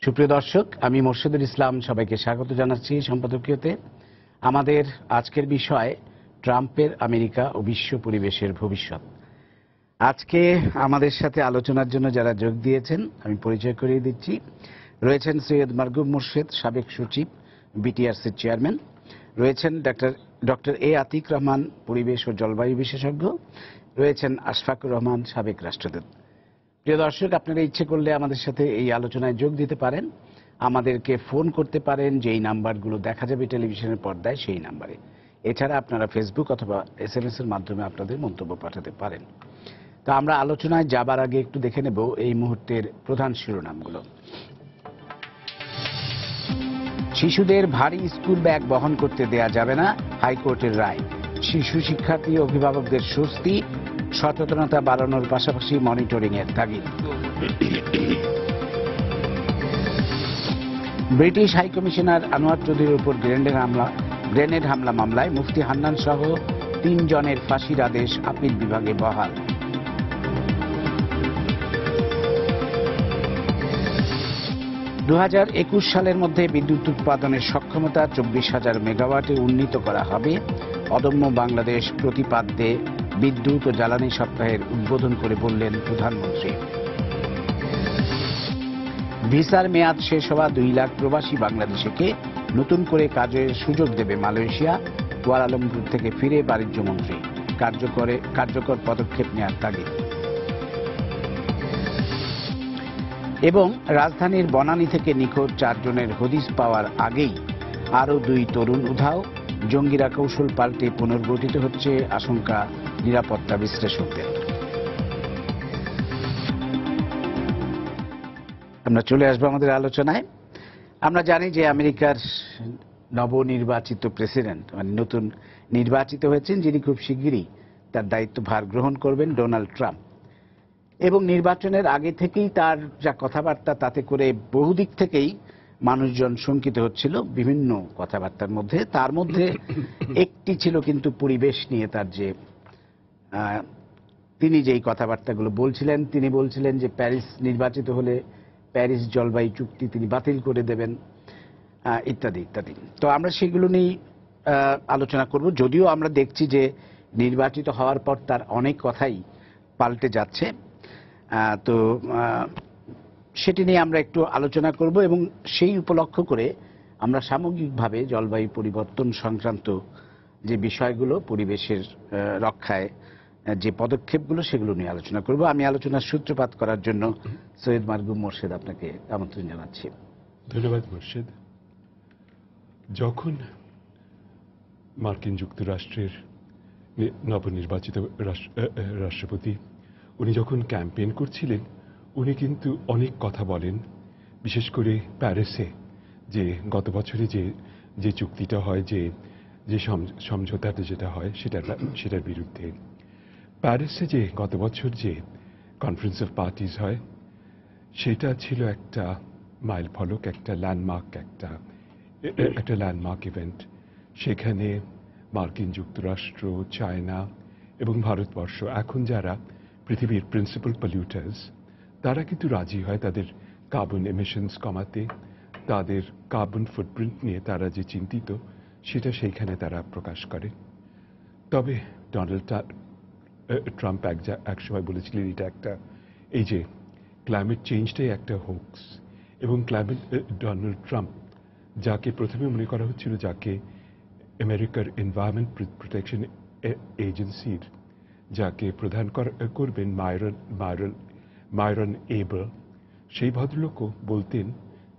সুপ্রিয় দর্শক, আমি মোর্শেদুল ইসলাম সবাইকে স্বাগত জানাচ্ছি সম্পাদকীয়তে। আমাদের আজকের বিষয় ট্রাম্পের আমেরিকা ও বিশ্ব পরিবেশের ভবিষ্যৎ। আজকে আমাদের সাথে আলোচনার জন্য যারা যোগ দিয়েছেন আমি পরিচয় করিয়ে দিচ্ছি। রয়েছেন সৈয়দ মারগুব মোর্শেদ, সাবেক সচিব, বিটিআরসির চেয়ারম্যান। রয়েছেন ডক্টর এ আতিক রহমান, পরিবেশ ও জলবায়ু বিশেষজ্ঞ। রয়েছেন আশফাকুর রহমান, সাবেক রাষ্ট্রদূত। প্রিয় দর্শক, আপনারা ইচ্ছে করলে আমাদের সাথে এই আলোচনায় যোগ দিতে পারেন। আমাদেরকে ফোন করতে পারেন, যেই নাম্বারগুলো দেখা যাবে টেলিভিশনের পর্দায় সেই নাম্বারে। এছাড়া আপনারা ফেসবুক অথবা SMS এর মাধ্যমে আপনাদের মন্তব্য পাঠাতে পারেন। তো আমরা আলোচনায় যাবার আগে একটু দেখে নেব এই মুহূর্তের প্রধান শিরোনামগুলো। শিশুদের ভারী স্কুল ব্যাগ বহন করতে দেয়া যাবে না, হাইকোর্টের রায়। শিশু শিক্ষার্থী ও অভিভাবকদের স্বস্তি, সচেতনতা বাড়ানোর পাশাপাশি মনিটরিং এর তাগিদ। ব্রিটিশ হাইকমিশনার আনোয়ার চৌধুরীর উপর গ্রেনেড হামলা মামলায় মুফতি হান্নান সহ 3 জনের ফাঁসির আদেশ আপিল বিভাগে বহাল। (2021) সালের মধ্যে বিদ্যুৎ উৎপাদনের সক্ষমতা 24,000 মেগাওয়াটে উন্নীত করা হবে। অদম্য বাংলাদেশ প্রতিপাদ্যে বিদ্যুৎ ও জ্বালানি সপ্তাহের উদ্বোধন করে বললেন প্রধানমন্ত্রী। ভিসার মেয়াদ শেষ হওয়া 2 লাখ প্রবাসী বাংলাদেশিকে নতুন করে কাজের সুযোগ দেবে মালয়েশিয়া। কুয়ালালামপুর থেকে ফিরে বাণিজ্য মন্ত্রী। কার্যকর পদক্ষেপ নেওয়ার তাগিদ। এবং রাজধানীর বনানী থেকে নিখোঁজ 4 জনের হদিস পাওয়ার আগেই আরও 2 তরুণ উধাও। জঙ্গিরা কৌশল পাল্টে পুনর্গঠিত হচ্ছে, আশঙ্কা নিরাপত্তা বিশ্লেষকদের। আমরা চলে আসবো আমাদের আলোচনায়। আমরা জানি যে আমেরিকার নবনির্বাচিত প্রেসিডেন্ট, মানে নতুন নির্বাচিত হয়েছেন, যিনি খুব শিগগিরই তার দায়িত্বভার গ্রহণ করবেন, ডোনাল্ড ট্রাম্প। এবং নির্বাচনের আগে থেকেই তার যা কথাবার্তা, তাতে করে বহুদিক থেকেই মানুষজন শঙ্কিত হচ্ছিল বিভিন্ন কথাবার্তার মধ্যে। তার মধ্যে একটি ছিল কিন্তু পরিবেশ নিয়ে তার যে তিনি যেই কথাবার্তাগুলো বলছিলেন। তিনি বলছিলেন যে প্যারিস নির্বাচিত হলে প্যারিস জলবায়ু চুক্তি তিনি বাতিল করে দেবেন, ইত্যাদি ইত্যাদি। তো আমরা সেগুলো নিয়ে আলোচনা করব। যদিও আমরা দেখছি যে নির্বাচিত হওয়ার পর তার অনেক কথাই পাল্টে যাচ্ছে। তো সেটি নিয়ে আমরা একটু আলোচনা করব এবং সেই উপলক্ষ করে আমরা সামগ্রিকভাবে জলবায়ু পরিবর্তন সংক্রান্ত যে বিষয়গুলো, পরিবেশের রক্ষায় যে পদক্ষেপগুলো, সেগুলো নিয়ে আলোচনা করব। আমি আলোচনার সূত্রপাত করার জন্য সৈয়দ মারগুব মোর্শেদ আপনাকে আমন্ত্রণ জানাচ্ছি। ধন্যবাদ মোর্শেদ। যখন মার্কিন যুক্তরাষ্ট্রের নবনির্বাচিত রাষ্ট্রপতি উনি যখন ক্যাম্পেইন করছিলেন, উনি কিন্তু অনেক কথা বলেন, বিশেষ করে প্যারিসে যে গত বছরে যে চুক্তিটা হয়, যে সমঝোতাটা যেটা হয় সেটার বিরুদ্ধে। প্যারিসে যে গত বছর যে কনফারেন্স অফ পার্টিজ হয়, সেটা ছিল একটা মাইল ফলক, একটা ল্যান্ডমার্ক ইভেন্ট। সেখানে মার্কিন যুক্তরাষ্ট্র, চায়না এবং ভারতবর্ষ, এখন যারা পৃথিবীর প্রিন্সিপাল পলিউটার্স, তারা কিন্তু রাজি হয় তাদের কার্বন এমিশনস কমাতে, তাদের কার্বন ফুটপ্রিন্ট নিয়ে তারা যে চিন্তিত, সেটা সেইখানে তারা প্রকাশ করে। তবে ডোনাল্ড ট্রাম্প এক সময় বলেছিলেন এটা এই যে ক্লাইমেট চেঞ্জটাই একটা হোক্স। এবং ডোনাল্ড ট্রাম্প, যাকে প্রথমে মনে করা হচ্ছিল, যাকে আমেরিকার এনভায়রনমেন্ট প্রোটেকশন এজেন্সির যাকে প্রধান করবেন মাইরন এবল, সেই ভদ্রলোকও বলতেন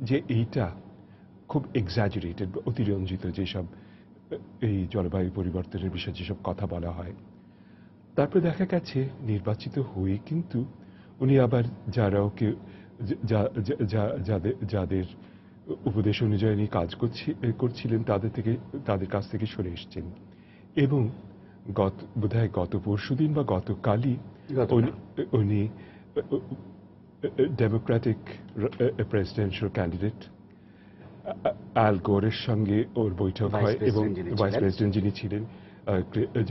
যে এইটা খুব এক্সাজারেটেড, অতিরঞ্জিত যেসব এই জলবায়ু পরিবর্তনের বিষয়ে যেসব কথা বলা হয়। তারপরে দেখা গেছে নির্বাচিত হয়ে কিন্তু উনি আবার যাদের উপদেশ অনুযায়ী উনি কাজ করছিলেন তাদের কাছ থেকে সরে এসছেন। এবং বোধহয় গত পরশুদিন বা গতকালই উনি ডেমোক্রেটিক প্রেসিডেন্সিয়াল ক্যান্ডিডেট অ্যাল গোরের সঙ্গে ওর বৈঠক হয়। এবং ভাইস প্রেসিডেন্ট যিনি ছিলেন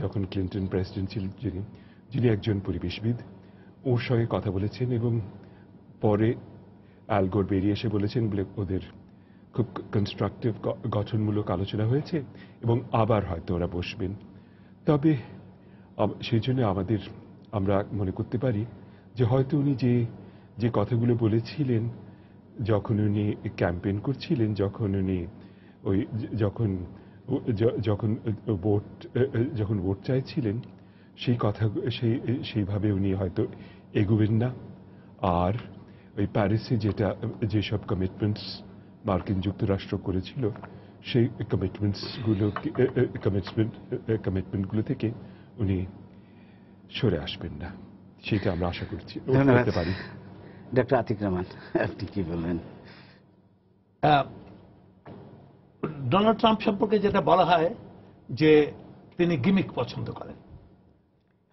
যখন ক্লিন্টন প্রেসিডেন্ট ছিলেন, যিনি একজন পরিবেশবিদ, ওর সঙ্গে কথা বলেছেন। এবং পরে অ্যাল গোর বেরিয়ে এসে বলেছেন বলে ওদের খুব কনস্ট্রাকটিভ গঠনমূলক আলোচনা হয়েছে এবং আবার হয়তো ওরা বসবেন। তবে সেই জন্য আমরা মনে করতে পারি যে হয়তো উনি যে কথাগুলো বলেছিলেন যখন উনি ক্যাম্পেইন করছিলেন, যখন উনি ওই যখন ভোট চাইছিলেন, সেই কথা সেইভাবে উনি হয়তো এগোবেন না। আর ওই প্যারিসে যেসব কমিটমেন্টস মার্কিন যুক্তরাষ্ট্র করেছিল সেই কমিটমেন্টগুলো থেকে উনি সরে আসবেন না, সেটা আমরা আশা করছি করতে পারি। ডক্টর আতিক রহমান, আপনি কি বলবেন? ডোনাল্ড ট্রাম্প সম্পর্কে যেটা বলা হয় যে তিনি গিমিক পছন্দ করেন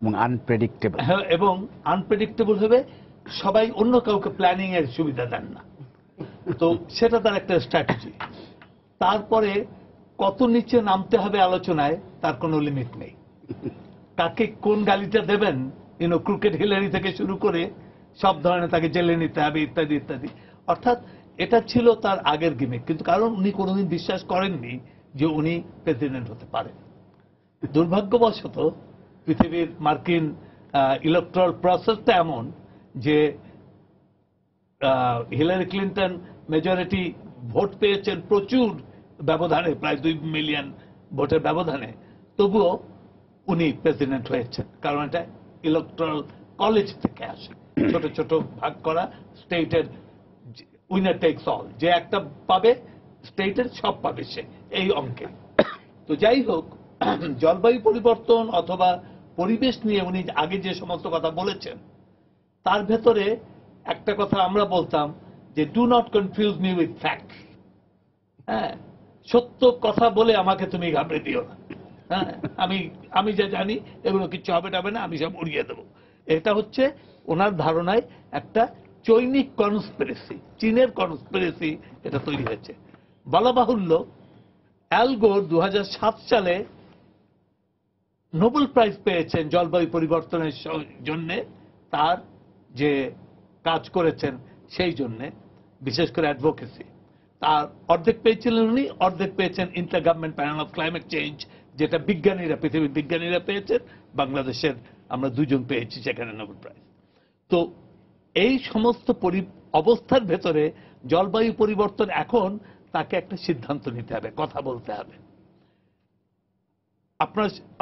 এবং আনপ্রেডিক্টেবল। হ্যাঁ, এবং আনপ্রেডিক্টেবল হবে, সবাই অন্য কাউকে প্ল্যানিং এর সুবিধা দেন না, তো সেটা তার একটা স্ট্র্যাটেজি। তারপরে কত নিচে নামতে হবে আলোচনায় তার কোনো লিমিট নেই। কাকে কোন গালিটা দেবেন, ক্রিকেট হিলারি থেকে শুরু করে সব ধরনের তাকে জেলে নিতে হবে ইত্যাদি ইত্যাদি। অর্থাৎ এটা ছিল তার আগের গিমিক, কিন্তু কারণ উনি কোনোদিন বিশ্বাস করেননি যে উনি প্রেসিডেন্ট হতে পারেন। দুর্ভাগ্যবশত পৃথিবীর মার্কিন ইলেকট্রাল প্রসেসটা এমন যে হিলারি ক্লিন্টন মেজরিটি ভোট পেয়েছেন প্রচুর ব্যবধানে, প্রায় 2 মিলিয়ন ভোটের ব্যবধানে, তবুও উনি প্রেসিডেন্ট হয়েছেন, কারণ এটা ইলেকট্রাল কলেজ থেকে আসে, ছোট ছোট ভাগ করা স্টেটের উইনার টেকস অল, যে একটা পাবে স্টেটের সব পাবে সে, এই অঙ্কে। তো যাই হোক, জলবায়ু পরিবর্তন অথবা পরিবেশ নিয়ে উনি আগে যে সমস্ত কথা বলেছেন তার ভেতরে একটা কথা আমরা বলতাম যে do not confuse me with fact. হ্যাঁ, সত্য কথা বলে আমাকে তুমি ঘাবড়ে দিও না। হ্যাঁ, আমি যা জানি এগুলো কিচ্ছু হবে না, আমি সব উড়িয়ে দেবো। এটা হচ্ছে ওনার ধারণায় একটা চৈনিক কনস্পিরেসি, চীনের কনস্পিরেসি এটা তৈরি হয়েছে। বলা বাহুল্য, অ্যাল গোর 2007 সালে নোবেল প্রাইজ পেয়েছেন জলবায়ু পরিবর্তনের জন্য, তার যে কাজ করেছেন সেই জন্য, বিশেষ করে অ্যাডভোকেসি। তার অর্ধেক পেয়েছিলেন উনি, অর্ধেক পেয়েছেন inter government panel of climate change, যেটা বিজ্ঞানীরা, পৃথিবীর বিজ্ঞানীরা পেয়েছেন। বাংলাদেশের আমরা 2 জন পেয়েছি সেখানে নোবেল প্রাইজ। তো এই সমস্ত অবস্থার ভেতরে জলবায়ু পরিবর্তন, এখন তাকে একটা সিদ্ধান্ত নিতে হবে, কথা বলতে হবে।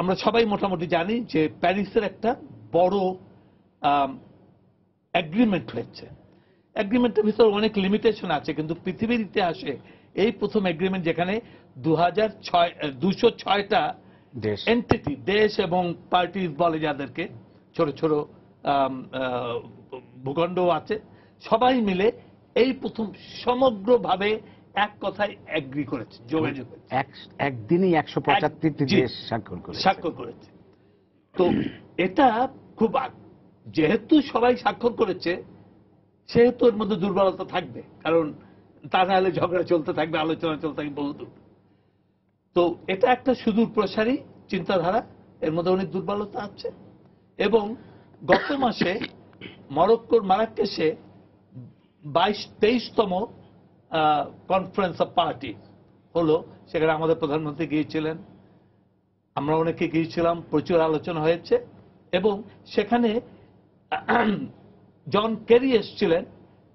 আমরা সবাই মোটামুটি জানি যে প্যারিসের একটা বড় এগ্রিমেন্ট হয়েছে। এগ্রিমেন্টের ভিতরে অনেক লিমিটেশন আছে, কিন্তু পৃথিবীর ইতিহাসে এই প্রথম এগ্রিমেন্ট যেখানে 206টা এন্টিটি, দেশ এবং পার্টিজ বলে যাদেরকে, ছোট ছোট ভূখণ্ড আছে, সবাই মিলে এই প্রথম সমগ্রভাবে এক কথায় এগ্রি করেছে, যোগাযোগ একদিনই 175টি দেশ স্বাক্ষর করেছে। তো এটা খুব, যেহেতু সবাই স্বাক্ষর করেছে সেহেতু এর মধ্যে দুর্বলতা থাকবে, কারণ তা না হলে ঝগড়া চলতে থাকবে, আলোচনা চলতে থাকবে বহুদূর। তো এটা একটা সুদূর প্রসারী চিন্তাধারা, এর মধ্যে অনেক দুর্বলতা আছে। এবং গত মাসে মরক্কোর মারাক্কেশে 23তম কনফারেন্স অফ পার্টি হলো, সেখানে আমাদের প্রধানমন্ত্রী গিয়েছিলেন, আমরা অনেকে গিয়েছিলাম, প্রচুর আলোচনা হয়েছে। এবং সেখানে জন কেরি এসেছিলেন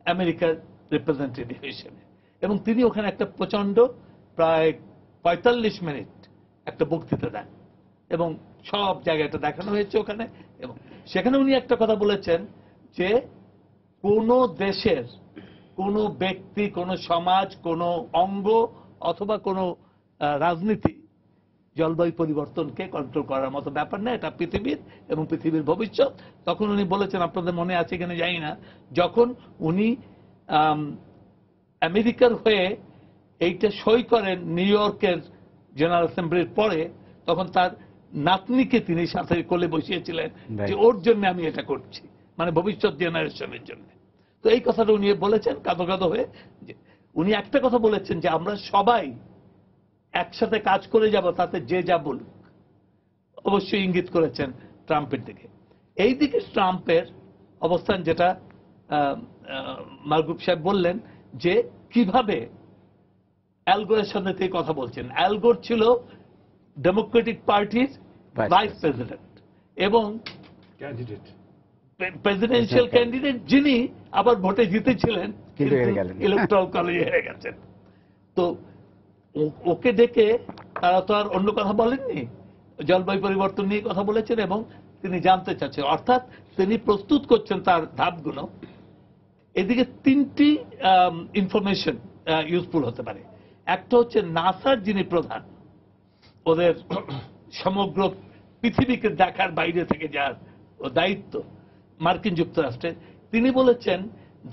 আমেরিকার রিপ্রেজেন্টেটিভ হিসেবে, এবং তিনি ওখানে একটা প্রচন্ড প্রায় 45 মিনিট একটা বক্তৃতা দেন, এবং সব জায়গাটা দেখানো হয়েছে ওখানে। এবং সেখানে উনি একটা কথা বলেছেন যে কোন দেশের, কোন ব্যক্তি, কোন সমাজ, কোন অঙ্গ অথবা কোন রাজনীতি জলবায়ু পরিবর্তনকে কন্ট্রোল করার মতো ব্যাপার না, এটা পৃথিবীর এবং পৃথিবীর ভবিষ্যৎ। তখন উনি বলেছেন, আপনাদের মনে আছে কিনা জানি না, যখন উনি আমেরিকার হয়ে এইটা সই করেন নিউ ইয়র্কের জেনারেল অ্যাসেম্বলির পরে, তখন তার নাতনিকে তিনি সাথে কোলে বসিয়েছিলেন যে ওর জন্য আমি এটা করছি, মানে ভবিষ্যৎ জেনারেশনের জন্য। তো এই কথাটা উনি বলেছেন কাঁদো কাঁদো হয়ে। উনি একটা কথা বলেছেন যে আমরা সবাই একসাথে কাজ করে যাব, তাতে যে যা বলুক। অবশ্যই ইঙ্গিত করেছেন ট্রাম্পের দিকে। এই দিকে ট্রাম্পের অবস্থান যেটা মারগুপ সাহেব বললেন যে কিভাবে অ্যাল গোরের সাথে তিনি কথা বলছেন। অ্যাল গোর ছিল ডেমোক্রেটিক পার্টির ভাইস প্রেসিডেন্ট এবং ক্যান্ডিডেট, প্রেসিডেন্সিয়াল ক্যান্ডিডেট, যিনি আবার ভোটে জিতেছিলেন কিন্তু হেরে গেলেন, ইলেকট্রাল কলেজে হেরে গেছেন। তো ওকে ডেকে তারা তো আর অন্য কথা বলেননি, জলবায়ু পরিবর্তন নিয়ে কথা বলেছেন এবং তিনি জানতে চাচ্ছেন, অর্থাৎ তিনি প্রস্তুত করছেন তার ধাপগুলো। এদিকে তিনটি ইনফরমেশন ইউজফুল হতে পারে। একটা হচ্ছে নাসার যিনি প্রধান, ওদের সমগ্র পৃথিবীকে দেখার বাইরে থেকে যার দায়িত্ব মার্কিন যুক্তরাষ্ট্রের, তিনি বলেছেন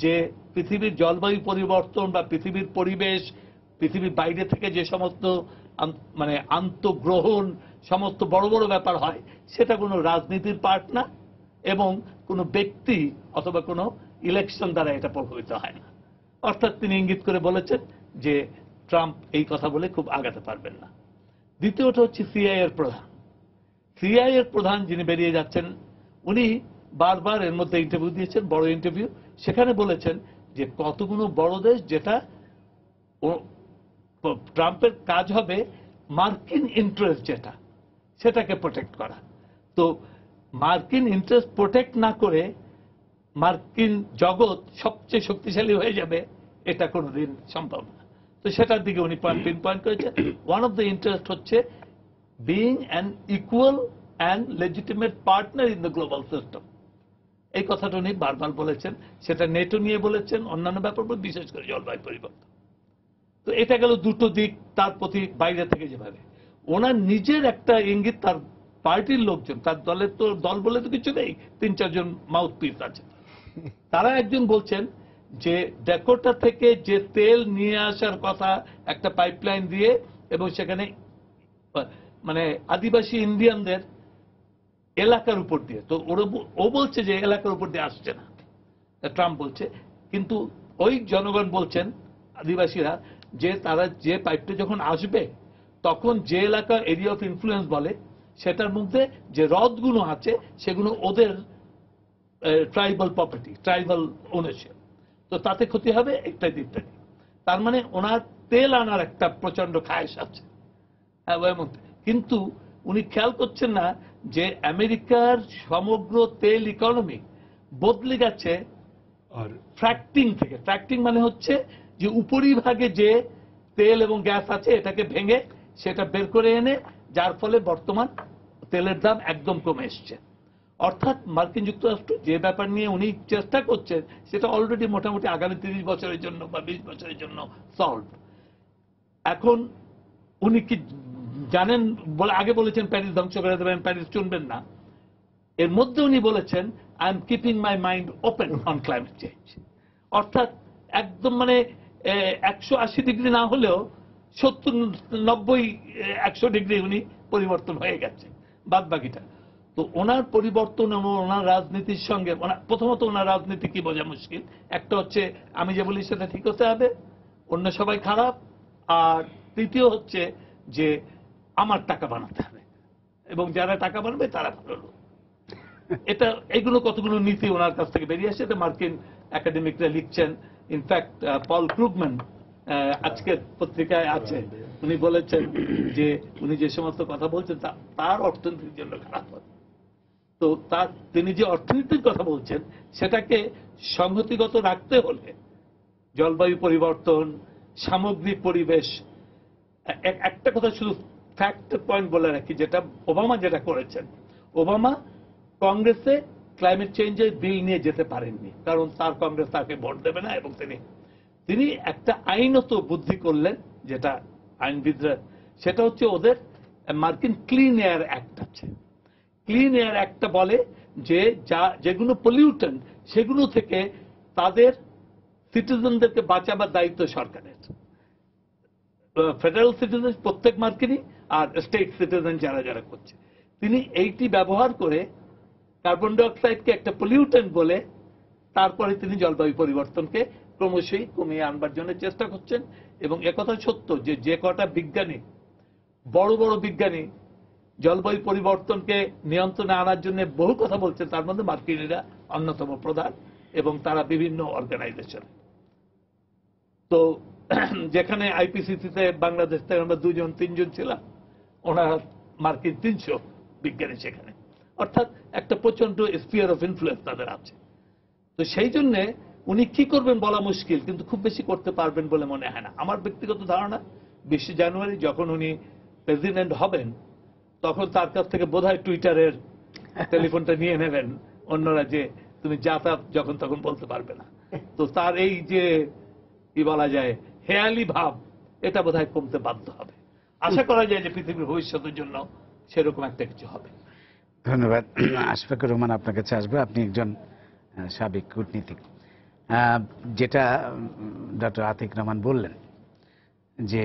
যে পৃথিবীর জলবায়ু পরিবর্তন বা পৃথিবীর পরিবেশ, পৃথিবীর বাইরে থেকে যে সমস্ত মানে আন্তঃগ্রহণ সমস্ত বড় বড় ব্যাপার হয়, সেটা কোনো রাজনীতির পার্ট না এবং কোনো ব্যক্তি অথবা কোনো ইলেকশন দ্বারা এটা প্রভাবিত হয় না। অর্থাৎ তিনি ইঙ্গিত করে বলেছেন যে ট্রাম্প এই কথা বলে খুব আগাতে পারবেন না। দ্বিতীয়টা হচ্ছে সিআইএ এর প্রধান। সিআইএ এর প্রধান যিনি বেরিয়ে যাচ্ছেন, উনি বারবার এর মধ্যে ইন্টারভিউ দিয়েছেন, বড় ইন্টারভিউ, সেখানে বলেছেন যে কতগুলো বড় দেশ, যেটা ট্রাম্পের কাজ হবে মার্কিন ইন্টারেস্ট যেটা, সেটাকে প্রোটেক্ট করা। তো মার্কিন ইন্টারেস্ট প্রোটেক্ট না করে মার্কিন জগৎ সবচেয়ে শক্তিশালী হয়ে যাবে, এটা কোনোদিন সম্ভব না। তো সেটার দিকে উনি পিন পয়েন্ট করেছেন। ওয়ান অফ দ্য ইন্টারেস্ট হচ্ছে being an equal and legitimate partner in the global system. এই কথাটা উনি বারবার বলেছেন। সেটা নেটো নিয়ে বলেছেন, অন্যান্য ব্যাপার, বিশেষ করে জলবায়ু পরিবর্তন। তো এটা গেল দুটো দিক তার প্রতি বাইরে থেকে যেভাবে। ওনার নিজের একটা ইঙ্গিত, তার পার্টির লোকজন, তার দলের তো দল বলে তো কিছু নেই, 3-4 জন মাউথ পিস আছে, তারা একজন বলছেন যে ড্যাকোটা থেকে যে তেল নিয়ে আসার কথা একটা পাইপলাইন দিয়ে, এবং সেখানে মানে আদিবাসী ইন্ডিয়ানদের এলাকার উপর দিয়ে, তো ও বলছে যে এলাকার উপর দিয়ে আসছে না, ট্রাম্প বলছে, কিন্তু ওই জনগণ বলছেন আদিবাসীরা যে তারা যে পাইপটা যখন আসবে তখন যে এলাকা এরিয়া অফ ইনফ্লুয়েন্স বলে, সেটার মধ্যে যে হ্রদগুলো আছে সেগুলো ওদের ট্রাইবাল প্রপার্টি, ট্রাইবাল ওনারশিপ, তো তাতে ক্ষতি হবে ইত্যাদি ইত্যাদি। তার মানে ওনার তেল আনার একটা প্রচন্ড খায়েশ আছে। কিন্তু উনি খেয়াল করছেন না যে আমেরিকার সমগ্র তেল ইকোনমি বদলে গেছে আর ফ্র্যাক্টিং থেকে। ফ্র্যাক্টিং মানে হচ্ছে যে উপরিভাগে যে তেল এবং গ্যাস আছে এটাকে ভেঙে সেটা বের করে এনে, যার ফলে বর্তমান তেলের দাম একদম কমে এসছে। অর্থাৎ মার্কিন যুক্তরাষ্ট্র যে ব্যাপার নিয়ে উনি চেষ্টা করছেন, সেটা অলরেডি মোটামুটি আগামী 30 বছরের জন্য বা 20 বছরের জন্য সলভ। এখন উনি কি জানেন, বলে আগে বলেছেন প্যারিস ধ্বংস করে দেবেন, প্যারিস চুনবেন না। এর মধ্যে উনি বলেছেন I am keeping my mind open on climate change. অর্থাৎ একদম মানে 180 ডিগ্রি না হলেও 70, 90, 100 ডিগ্রি উনি পরিবর্তন হয়ে গেছে বাদ বাকিটা। তো ওনার পরিবর্তন এবং ওনার রাজনীতির সঙ্গে, প্রথমত ওনার রাজনীতি কি বোঝা মুশকিল। একটা হচ্ছে আমি যে বলি সেটা ঠিক হতে হবে, অন্য সবাই খারাপ। আর তৃতীয় হচ্ছে যে আমার টাকা বানাতে হবে এবং যারা টাকা বানাবে তারা ভালো লোক। এটা এইগুলো কতগুলো নীতি ওনার কাছ থেকে বেরিয়ে আসে, এটা মার্কিন একাডেমিকরা লিখছেন। ইনফ্যাক্ট পল ক্রুগম্যান আজকের পত্রিকায় আছে, উনি বলেছেন যে উনি যে সমস্ত কথা বলছেন তার অর্থনীতির জন্য খারাপ হবে। তো তিনি যে অর্থনীতির কথা বলছেন সেটাকে সংহতিগত রাখতে হলে জলবায়ু পরিবর্তন, সামগ্রিক পরিবেশ, একটা কথা শুধু ফ্যাক্ট পয়েন্ট বলে রাখি, যেটা ওবামা যেটা করেছেন, ওবামা কংগ্রেসে ক্লাইমেট চেঞ্জের বিল নিয়ে যেতে পারেননি, কারণ তার কংগ্রেস তাকে ভোট দেবে না। এবং তিনি একটা আইনত বুদ্ধি করলেন, যেটা আইনবিদরা, সেটা হচ্ছে ওদের মার্কিন ক্লিন এয়ার অ্যাক্ট আছে। ক্লিন এয়ার অ্যাক্টটা বলে যে যেগুলো পলিউটেন্ট সেগুলো থেকে তাদের সিটিজেনদেরকে বাঁচাবার দায়িত্ব সরকারের। ফেডারেল সিটিজেন প্রত্যেক মার্কিনই, আর স্টেট সিটিজেন যারা যারা করছে। তিনি এইটি ব্যবহার করে কার্বন ডাইঅক্সাইডকে একটা পলিউটেন্ট বলে তারপরে তিনি জলবায়ু পরিবর্তনকে ক্রমশই কমিয়ে আনবার জন্য চেষ্টা করছেন। এবং একথা সত্য যে কটা বিজ্ঞানী, বড় বড় বিজ্ঞানী জলবায়ু পরিবর্তনকে নিয়ন্ত্রণে আনার জন্য বহু কথা বলছেন, তার মধ্যে মার্কিনীরা অন্যতম প্রধান। এবং তারা বিভিন্ন অর্গানাইজেশন। তো যেখানে আইপিসিসিতে বাংলাদেশ থেকে আমরা 2 জন 3 জন ছিলাম, ওনারা মার্কিন 300 বিজ্ঞানী সেখানে, অর্থাৎ একটা প্রচন্ড স্পিয়ার অফ ইনফ্লুয়েন্স তাদের আছে। তো সেই জন্য উনি কি করবেন বলা মুশকিল, কিন্তু খুব বেশি করতে পারবেন বলে মনে হয় না। আমার ব্যক্তিগত ধারণা 20 জানুয়ারি যখন উনি প্রেসিডেন্ট হবেন, তখন তার কাছ থেকে বোধহয় টুইটারের টেলিফোনটা নিয়ে নেবেন অন্যরা, যে তুমি যা তা যখন তখন বলতে পারবে না। তো তার এই যে কি বলা যায় হেয়ালি ভাব, এটা বোধহয় কমতে বাধ্য হবে। আশা করা যায় যে পৃথিবীর ভবিষ্যতের জন্য সেরকম একটা কিছু হবে। ধন্যবাদ। আশফাকুর রহমান, আপনার কাছে আসবে। আপনি একজন সাবেক কূটনীতিক। যেটা ডক্টর আতিক রহমান বললেন যে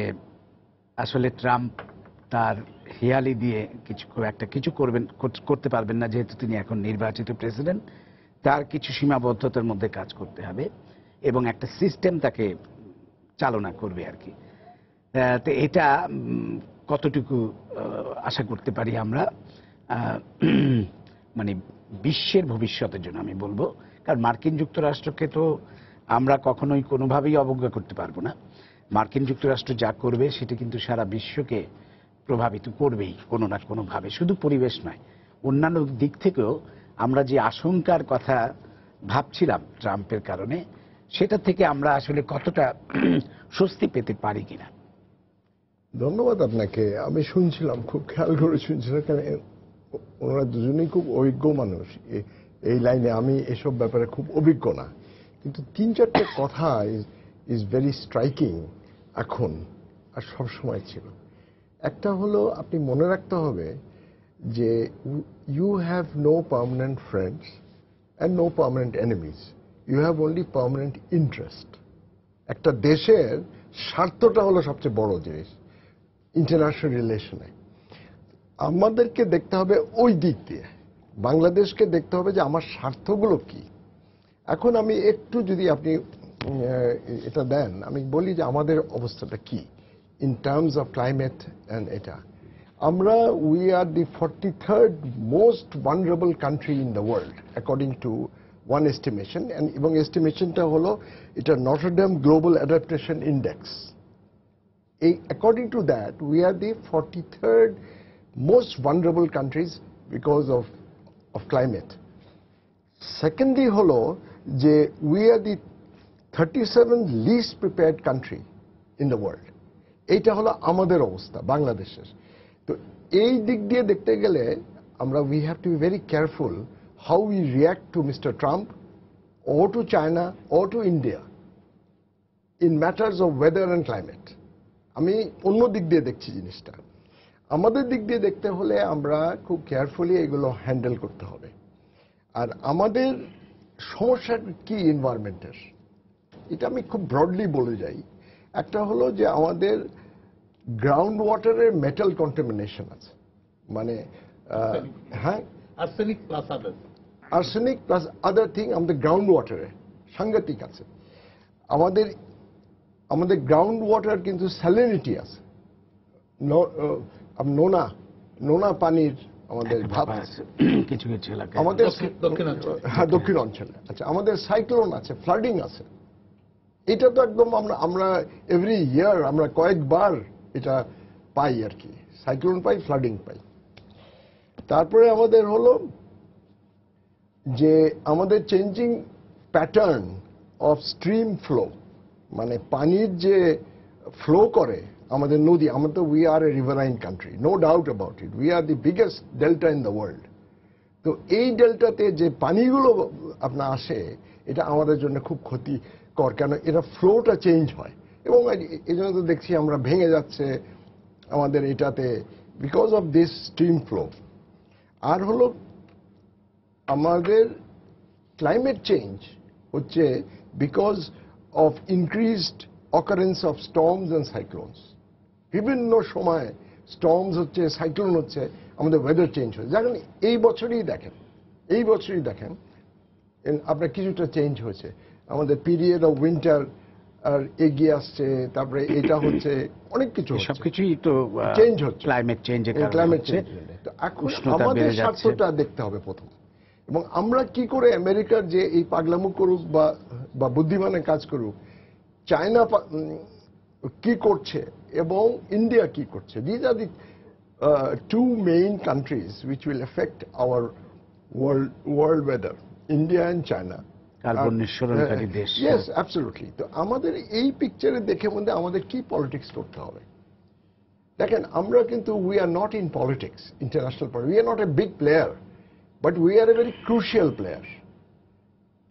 আসলে ট্রাম্প তার হেয়ালি দিয়ে কিছু করতে পারবেন না, যেহেতু তিনি এখন নির্বাচিত প্রেসিডেন্ট। তার কিছু সীমাবদ্ধতার মধ্যে কাজ করতে হবে এবং একটা সিস্টেম তাকে চালনা করবে আর কি। তো এটা কতটুকু আশা করতে পারি আমরা মানে বিশ্বের ভবিষ্যতের জন্য আমি বলবো, কারণ মার্কিন যুক্তরাষ্ট্রকে তো আমরা কখনোই কোনোভাবেই অবজ্ঞা করতে পারবো না। মার্কিন যুক্তরাষ্ট্র যা করবে সেটা কিন্তু সারা বিশ্বকে প্রভাবিত করবেই কোনো না কোনোভাবে, শুধু পরিবেশ নয়, অন্যান্য দিক থেকেও আমরা যে আশঙ্কার কথা ভাবছিলাম ট্রাম্পের কারণে, সেটা থেকে আমরা আসলে কতটা স্বস্তি পেতে পারি কিনা। ধন্যবাদ আপনাকে। আমি শুনছিলাম, খুব খেয়াল করে শুনছিলাম, কারণ ওনারা দুজনেই খুব অভিজ্ঞ মানুষ এই লাইনে। আমি এসব ব্যাপারে খুব অভিজ্ঞ না, কিন্তু 3-4টে কথা ইজ ভেরি স্ট্রাইকিং এখন আর সব সময় ছিল। একটা হলো, আপনি মনে রাখতে হবে যে you have no permanent friends and no permanent enemies, you have only permanent interest. একটা দেশের স্বার্থটা হলো সবচেয়ে বড় জিনিস ইন্টারন্যাশনাল রিলেশনে। আমাদেরকে দেখতে হবে ওই দিক দিয়ে, বাংলাদেশকে দেখতে হবে যে আমার স্বার্থগুলো কি। এখন আমি একটু যদি আপনি এটা দেন, আমি বলি যে আমাদের অবস্থাটা কি in terms of climate and এটা। আমরা we are the 43rd most vulnerable country in the world according to one estimation, এবং এস্টিমেশনটা হলো এটা Notre Dame global adaptation index. According to that, we are the 43rd most vulnerable countries because of climate. Secondly, holo je we are the 37th least prepared country in the world. Eita holo amader obostha Bangladesher. To ei dik diye dekhte gele amra we have to be very careful how we react to Mr. Trump or to China or to India in matters of weather and climate. আমি অন্য দিক দিয়ে দেখছি জিনিসটা। আমাদের দিক দিয়ে দেখতে হলে আমরা খুব কেয়ারফুলি এগুলো হ্যান্ডেল করতে হবে। আর আমাদের সমস্যা কি এনভায়রনমেন্টের, এটা আমি খুব ব্রডলি বলে যাই। একটা হলো যে আমাদের গ্রাউন্ড ওয়াটারের মেটাল কন্টামিনেশন আছে, মানে হ্যাঁ আর্সেনিক প্লাস আদার থিং আমাদের গ্রাউন্ড ওয়াটারে সাংঘাতিক আছে। আমাদের গ্রাউন্ড ওয়াটার কিন্তু স্যালিনিটি আছে, নোনা পানির আমাদের ভাব আছে কিছু কিছু এলাকায়, আমাদের দক্ষিণ অঞ্চলে। আচ্ছা, আমাদের সাইক্লোন আছে, ফ্লাডিং আছে। এটা তো একদম আমরা এভরি ইয়ার আমরা কয়েকবার এটা পাই আর কি, সাইক্লোন পাই, ফ্লাডিং পাই। তারপরে আমাদের হলো যে আমাদের changing pattern of stream flow, মানে পানির যে ফ্লো করে আমাদের নদী। আমরা তো we are a riverine country, no doubt about it, we are the biggest delta in the world. তো এই ডেল্টাতে যে পানিগুলো আপনার আসে, এটা আমাদের জন্য খুব ক্ষতিকর, কেন এটা ফ্লোটা চেঞ্জ হয়, এবং এই জন্য তো দেখছি আমরা ভেঙে যাচ্ছে আমাদের এটাতে because of this stream flow. আর হলো আমাদের ক্লাইমেট চেঞ্জ হচ্ছে because of increased occurrence of storms and cyclones. বিভিন্ন সময় স্টর্মস হচ্ছে, সাইক্লোন হচ্ছে, আমাদের ওয়েদার চেঞ্জ হচ্ছে। যেমন এই বছরই দেখেন আপনার কিছুটা চেঞ্জ হয়েছে, আমাদের পিরিয়ড অফ উইন্টার আর এগিয়ে আসছে, তারপরে এটা হচ্ছে, অনেক কিছু সবকিছুই তো চেঞ্জ হচ্ছে, ক্লাইমেট চেঞ্জের কারণে। Climate change. তো এখন আমাদের স্বার্থটা দেখতে হবে প্রথম, এবং আমরা কি করে আমেরিকার যে এই পাগলামো করুক বা বুদ্ধিমানের কাজ করুক, চায়না কি করছে এবং ইন্ডিয়া কি করছে, these are the two main countries which will affect our world weather, India and China. Carbon নিঃসরণকারী দেশ। Yes, absolutely. তো আমাদের এই পিকচারে দেখে মধ্যে আমাদের কি পলিটিক্স করতে হবে। দেখেন, আমরা কিন্তু we are not in politics, international politics. We are not a big player, but we are a very crucial player.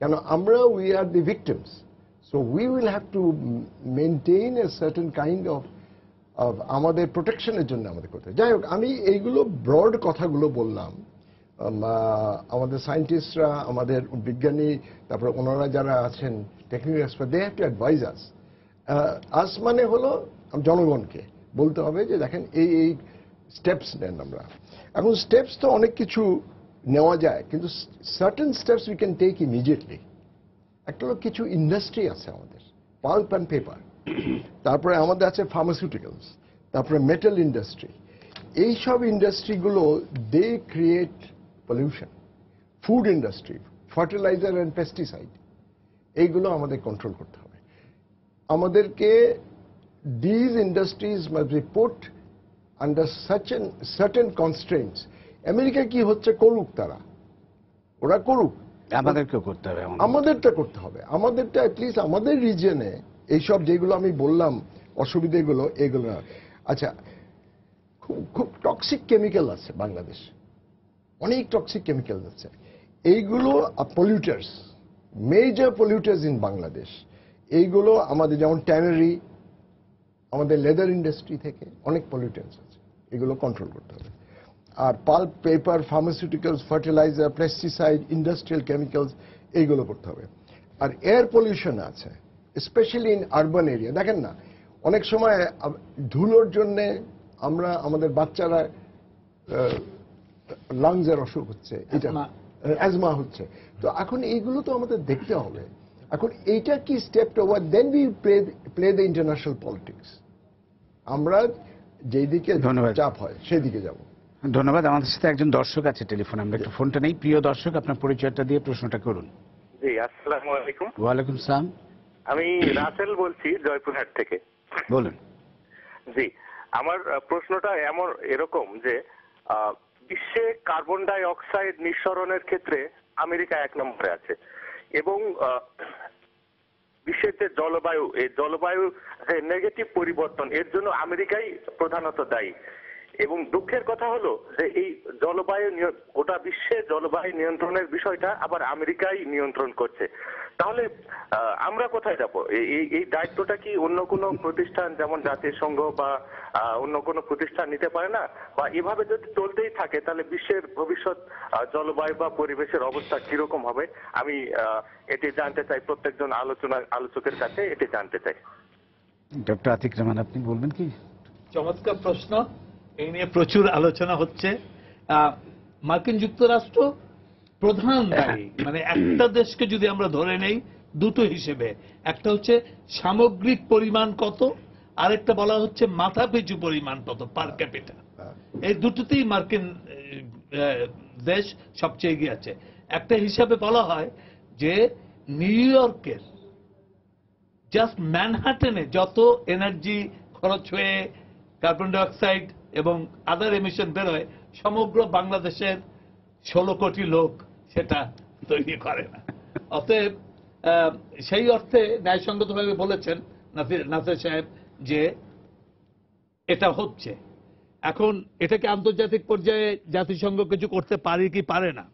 কেন আমরা we are the victims. So we will have to maintain a certain kind of আমাদের প্রোটেকশনের জন্য আমাদের করতে। যাই হোক, আমি এইগুলো ব্রড কথাগুলো বললাম। আমাদের সায়েন্টিস্টরা, আমাদের বিজ্ঞানী, তারপরে ওনারা যারা আছেন technical expert, they have to advise us. Us মানে হলো জনগণকে বলতে হবে যে দেখেন এই এই স্টেপস নেন। আমরা এখন স্টেপস তো অনেক কিছু নেওয়া যায়, কিন্তু certain steps we can take immediately. একটা হলো কিছু ইন্ডাস্ট্রি আছে আমাদের, পাল্প অ্যান্ড পেপার, তারপরে আমাদের আছে ফার্মাসিউটিক্যালস, তারপরে মেটাল ইন্ডাস্ট্রি। এইসব ইন্ডাস্ট্রিগুলো they create pollution. Food industry, fertilizer and pesticide, এইগুলো আমাদের কন্ট্রোল করতে হবে। আমাদেরকে these industries must be put under certain constraints. America কি হচ্ছে করুক, তারা ওরা করুক, আমাদেরকেও করতে হবে, আমাদেরটা করতে হবে। আমাদেরটা অ্যাটলিস্ট আমাদের রিজনে এইসব যেগুলো আমি বললাম অসুবিধাগুলো, এগুলো না। আচ্ছা, খুব টক্সিক কেমিক্যাল আছে বাংলাদেশে, অনেক টক্সিক কেমিক্যাল আছে। এইগুলো পলিউটার্স, মেজর পলিউটার্স ইন বাংলাদেশ। এইগুলো আমাদের যেমন ট্যানারি, আমাদের লেদার ইন্ডাস্ট্রি থেকে অনেক পলিউটেন্স আছে, এগুলো কন্ট্রোল করতে হবে। আর pulp, paper, pharmaceuticals, fertilizer, pesticide, industrial chemicals, এইগুলো করতে হবে। আর এয়ার পলিউশন আছে, স্পেশালি ইন আরবান এরিয়া। দেখেন না, অনেক সময় ধুলোর জন্যে আমাদের বাচ্চারা লাংসের অসুখ হচ্ছে, এটা অ্যাজমা হচ্ছে। তো এখন এইগুলো তো আমাদের দেখতে হবে। এখন এইটা কি step over, then we play the international politics. আমরা যেই দিকে চাপ হয় সেই দিকে যাব। ধন্যবাদ। আমাদের সাথে একজন দর্শক আছে টেলিফোনে, আমরা একটু ফোনটা নেই। প্রিয় দর্শক, আপনার পরিচয়টা দিয়ে প্রশ্নটা করুন। জি, আসসালামু আলাইকুম। ওয়ালাইকুম সালাম। আমি রাসেল বলছি জয়পুরহাট থেকে। বলুন। জি, আমার প্রশ্নটা এরকম যে বিশ্বে কার্বন ডাই অক্সাইড নিঃসরণের ক্ষেত্রে আমেরিকা 1 নম্বরে আছে, এবং বিশ্বের যে জলবায়ু, এই জলবায়ু যে নেগেটিভ পরিবর্তন, এর জন্য আমেরিকাই প্রধানত দায়ী। এবং দুঃখের কথা হলো যে এই জলবায়ু, গোটা বিশ্বে জলবায়ু নিয়ন্ত্রণের বিষয়টা আবার আমেরিকাই নিয়ন্ত্রণ করছে। তাহলে আমরা কোথায় যাব? এই দায়িত্বটা কি অন্য কোনো প্রতিষ্ঠান, যেমন জাতিসংঘ বা অন্য কোনো প্রতিষ্ঠান নিতে পারে না? বা এভাবে যদি চলতেই থাকে তাহলে বিশ্বের ভবিষ্যৎ জলবায়ু বা পরিবেশের অবস্থা কিরকম হবে? আমি এটি জানতে চাই, প্রত্যেকজন আলোচকের কাছে এটি জানতে চাই। ডক্টর আতিক রহমান, আপনি বলবেন কি? চমৎকার প্রশ্ন। এই নিয়ে প্রচুর আলোচনা হচ্ছে। মার্কিন যুক্তরাষ্ট্র প্রধান দায়ী, মানে একটা দেশকে যদি আমরা ধরে নেই দুটো হিসেবে, একটা হচ্ছে সামগ্রিক পরিমাণ কত, আরেকটা বলা হচ্ছে মাথা পিছু পরিমাণ কত, পার ক্যাপিটা। এই দুটোতেই মার্কিন দেশ সবচেয়ে এগিয়ে আছে। একটা হিসাবে বলা হয় যে নিউ ইয়র্কের জাস্ট ম্যানহাটেনে যত এনার্জি খরচ হয়ে কার্বন ডাই অক্সাইড এবং আদার এমিশন বেরোয়, সমগ্র বাংলাদেশের 16 কোটি লোক সেটা তৈরি করে না। অতএব সেই অর্থে ন্যায়সঙ্গতভাবে বলেছেন নাসির সাহেব যে এটা হচ্ছে। এখন এটাকে আন্তর্জাতিক পর্যায়ে জাতিসংঘ কিছু করতে পারে কি পারে না?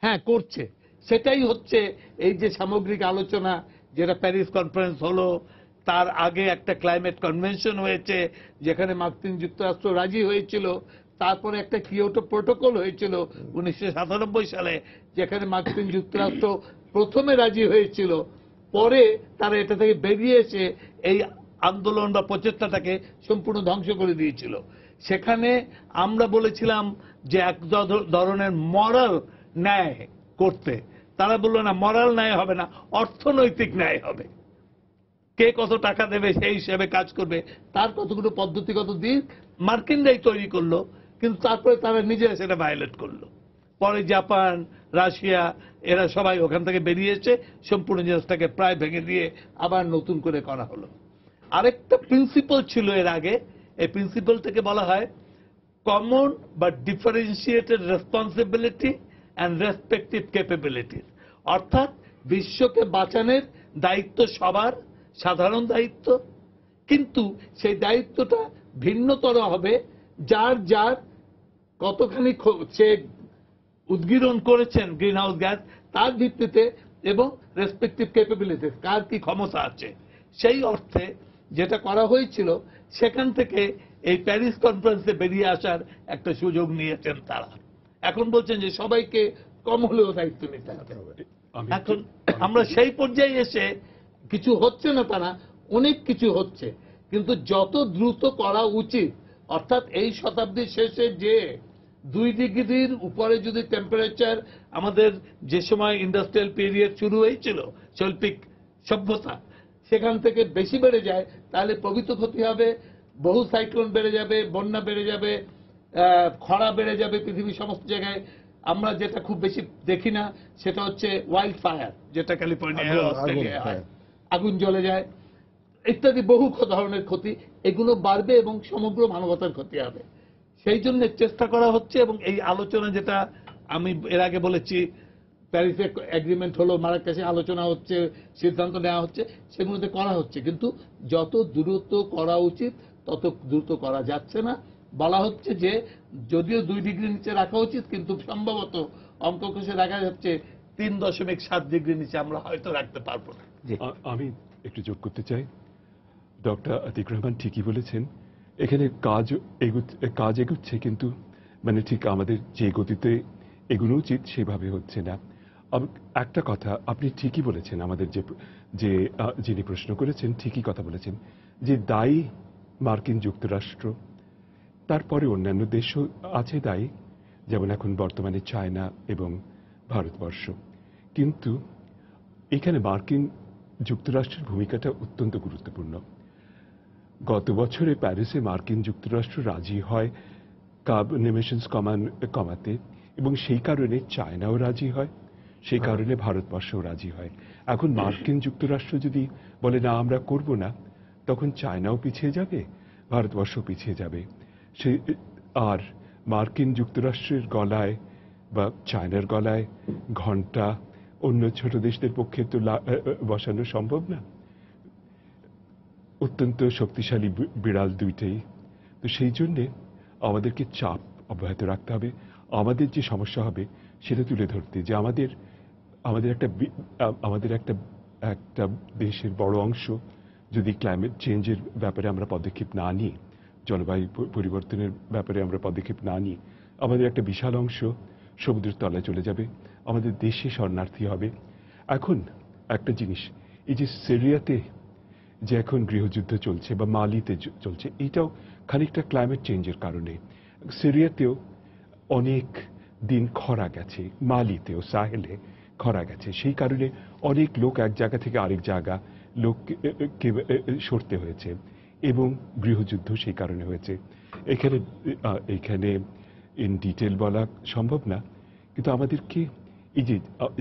হ্যাঁ, করছে। সেটাই হচ্ছে এই যে সামগ্রিক আলোচনা, যেটা প্যারিস কনফারেন্স হলো, তার আগে একটা ক্লাইমেট কনভেনশন হয়েছে যেখানে মার্কিন যুক্তরাষ্ট্র রাজি হয়েছিল, তারপরে একটা কিয়োটো প্রোটোকল হয়েছিল 1997 সালে, যেখানে মার্কিন যুক্তরাষ্ট্র প্রথমে রাজি হয়েছিল, পরে তারা এটা থেকে বেরিয়ে এসে এই আন্দোলন বা প্রচেষ্টাটাকে সম্পূর্ণ ধ্বংস করে দিয়েছিল। সেখানে আমরা বলেছিলাম যে এক ধরনের মরাল ন্যায় করতে, তারা বললো না, মরাল ন্যায় হবে না, অর্থনৈতিক ন্যায় হবে। কে কত টাকা দেবে সেই হিসেবে কাজ করবে, তার কতগুলো পদ্ধতিগত দিক মার্কিনরাই তৈরি করলো, কিন্তু তারপরে তারা নিজেরা সেটা ভায়োলেট করলো। পরে জাপান, রাশিয়া এরা সবাই ওখান থেকে বেরিয়ে এসে সম্পূর্ণ জিনিসটাকে প্রায় ভেঙে দিয়ে আবার নতুন করে করা হলো। আরেকটা প্রিন্সিপাল ছিল এর আগে, এই প্রিন্সিপালটাকে বলা হয় কমন বা differentiated responsibility and respective capabilities. অর্থাৎ বিশ্বকে বাঁচানোর দায়িত্ব সবার, সাধারণ দায়িত্ব, কিন্তু সেই দায়িত্বটা ভিন্নতর হবে যার যার কতখানি সে উদ্গীরণ করেছেন গ্রিন হাউস গ্যাস তার ভিত্তিতে, এবং রেসপেক্টিভ ক্যাপাবিলিটিস কার কি ক্ষমতা আছে। সেই অর্থে যেটা করা হয়েছিল সেখান থেকে এই প্যারিস কনফারেন্সে বেরিয়ে আসার একটা সুযোগ নিয়েছেন তারা। এখন বলছেন যে সবাইকে কম হলেও দায়িত্ব নিতে হবে। এখন আমরা সেই পর্যায়ে এসে কিছু হচ্ছে না তা না, অনেক কিছু হচ্ছে, কিন্তু যত দ্রুত করা উচিত, অর্থাৎ এই শতাব্দীর শেষে যে 2 ডিগ্রির উপরে যদি টেম্পারেচার আমাদের যে সময় ইন্ডাস্ট্রিয়াল পিরিয়ড শুরু হয়েছিল, শৈল্পিক সভ্যতা, সেখান থেকে বেশি বেড়ে যায়, তাহলে প্রভূত ক্ষতি হবে, বহু সাইক্লোন বেড়ে যাবে, বন্যা বেড়ে যাবে, খরা বেড়ে যাবে পৃথিবীর সমস্ত জায়গায়। আমরা যেটা খুব বেশি দেখি না সেটা হচ্ছে ওয়াইল্ড ফায়ার, যেটা ক্যালিফোর্নিয়া, অস্ট্রেলিয়ায় হয়, আগুন জ্বলে যায় ইত্যাদি, বহু ধরনের ক্ষতি, এগুলো বাড়বে এবং সমগ্র মানবতার ক্ষতি হবে। সেই জন্য চেষ্টা করা হচ্ছে, এবং এই আলোচনা যেটা আমি এর আগে বলেছি, প্যারিসে এগ্রিমেন্ট হলো, মারাকাশে আলোচনা হচ্ছে, সিদ্ধান্ত নেওয়া হচ্ছে, সেগুলোতে করা হচ্ছে, কিন্তু যত দ্রুত করা উচিত তত দ্রুত করা যাচ্ছে না। বলা হচ্ছে যে যদিও 2 ডিগ্রি নিচে রাখা উচিত, কিন্তু সম্ভবত অঙ্ক কষে দেখা যাচ্ছে 3.7 ডিগ্রি নিচে আমরা হয়তো রাখতে পারবো না। আমি একটু যোগ করতে চাই, ডক্টর আতিক রহমান ঠিকই বলেছেন, এখানে কাজ এগুচ্ছে, কিন্তু মানে ঠিক আমাদের যে গতিতে এগুলো উচিত সেভাবে হচ্ছে না। একটা কথা আপনি ঠিকই বলেছেন, আমাদের যে যিনি প্রশ্ন করেছেন ঠিকই কথা বলেছেন, যে দায়ী মার্কিন যুক্তরাষ্ট্র, তারপরে অন্যান্য দেশও আছে দায়ী, যেমন এখন বর্তমানে চায়না এবং ভারতবর্ষ। কিন্তু এখানে মার্কিন যুক্তরাষ্ট্রের ভূমিকাটা অত্যন্ত গুরুত্বপূর্ণ। গত বছরে প্যারিসে মার্কিন যুক্তরাষ্ট্র রাজি হয় কার্বন এমিশনস কমাতে, এবং সেই কারণে চায়নাও রাজি হয়, সেই কারণে ভারতবর্ষও রাজি হয়। এখন মার্কিন যুক্তরাষ্ট্র যদি বলে না আমরা করব না, তখন চায়নাও পিছিয়ে যাবে, ভারতবর্ষও পিছিয়ে যাবে। আর মার্কিন যুক্তরাষ্ট্রের গলায় বা চায়নার গলায় ঘণ্টা অন্য ছোট দেশদের পক্ষে তো বসানো সম্ভব না। অত্যন্ত শক্তিশালী বিড়াল দুইটাই। তো সেই জন্যে আমাদেরকে চাপ অব্যাহত রাখতে হবে, আমাদের যে সমস্যা হবে সেটা তুলে ধরতে, যে আমাদের একটা দেশের বড় অংশ যদি ক্লাইমেট চেঞ্জের ব্যাপারে আমরা পদক্ষেপ না নিই, জলবায়ু পরিবর্তনের ব্যাপারে আমরা পদক্ষেপ না নিই, আমাদের একটা বিশাল অংশ সমুদ্রের তলায় চলে যাবে, আমাদের দেশে শরণার্থী হবে। এখন একটা জিনিস, এই যে সিরিয়াতে যে এখন গৃহযুদ্ধ চলছে বা মালিতে চলছে, এইটাও খানিকটা ক্লাইমেট চেঞ্জের কারণে। সিরিয়াতেও অনেক দিন খরা গেছে, মালিতেও সাহেলে খরা গেছে, সেই কারণে অনেক লোক এক জায়গা থেকে আরেক জায়গা লোককে সরতে হয়েছে, এবং গৃহযুদ্ধ সেই কারণে হয়েছে। এখানে ইন ডিটেল বলা সম্ভব না, কিন্তু আমাদেরকে এই